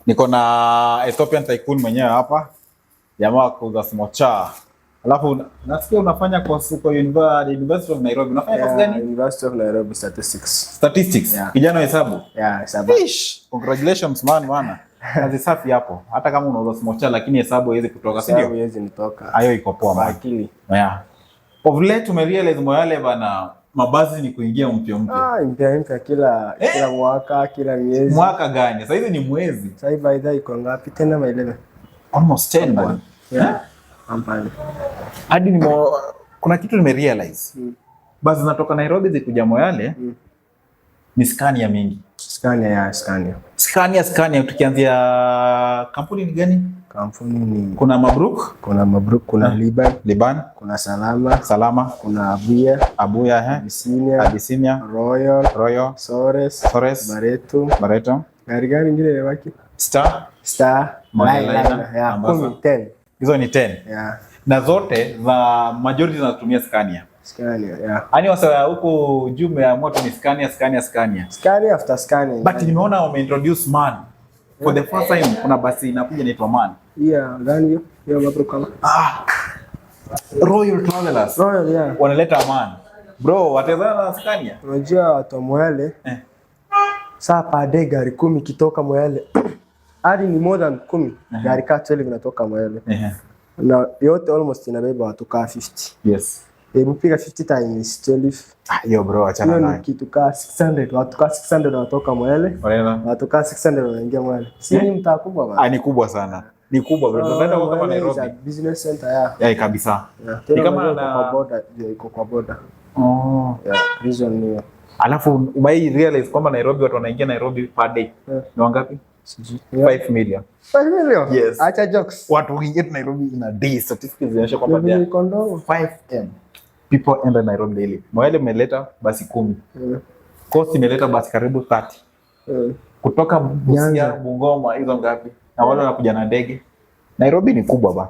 Niko na Ethiopian Tycoon mwenyewe hapa. Jamaa kuuza smocha. Alafu nasikia unafanya course uko University of Nairobi. Unafanya course gani? University of Nairobi Statistics. Statistics. Yeah. Kijana wa hesabu. Yeah, hesabu. Congratulations man bwana. Kazi safi hapo. Hata kama unauza smocha lakini hesabu haiwezi kutoka, si ndio? Hesabu haiwezi nitoka. Hayo iko poa man. Akili. Yeah. Of late tumerealize Moyale bana, mabasi ni kuingia mpya. Mpya kila mwaka, kila miezi. Mwaka gani? Sasa hivi ni mwezi. Sasa hivi baada iko ngapi tena? 11. Almost 10 bwana. Yeah. Ampani. Hadi kuna kitu nimerealize. Basi zinatoka Nairobi zikuja Moyale. Ni Scania mingi. Scania tukianzia kampuni ni gani? Kampuni ni kuna Mabruk, kuna Liban, kuna Salama, kuna Abuya, Abyssinia, Royal, Sores, Barreto. Gari nyingine ya waki? Star, Liner, 10. Hizo ni 10. Yeah. Na zote za majority zinatumia Scania. Yeah. Yaani wasa huko juu ya moto ni Scania. Scania after Scania. But nimeona wameintroduce MAN. For the first time kuna basi inakuja inaitwa MAN. Yeah, gani hiyo Mabruk kama? Royal Travelers. Yeah. Wanaleta MAN. Bro, watazana na Scania. Unajua watu wa Moyale. Saa pade gari 10 kitoka Moyale. Hadi ni more than 10. Gari ka 12 vinatoka Moyale. Na yote almost inabeba watu ka 50. Yes. Hebu piga 50 times 12. Yo bro, achana nayo. Kitu ka 600, watu ka 600 wanatoka Moyale. Watu ka 600 wanaingia Moyale. Si ni mtaa kubwa bana. Ni kubwa sana. Ni kubwa bro. Tunaenda kwa kama Nairobi. Business center ya kabisa. Ni kama iko kwa border. Yeah, reason ni. Alafu umai realize kwamba Nairobi watu wanaingia Nairobi per day. Ni wangapi? 5 million. 5 million? Yes. Acha jokes. Watu wengine Nairobi in a day, statistics zinaonyesha kwamba 5M people enter Nairobi daily. Moyale imeleta basi 10. Coast imeleta basi karibu 30. Kutoka Busia, Bungoma hizo ngapi? Na wale wanakuja na ndege. Nairobi ni kubwa ba.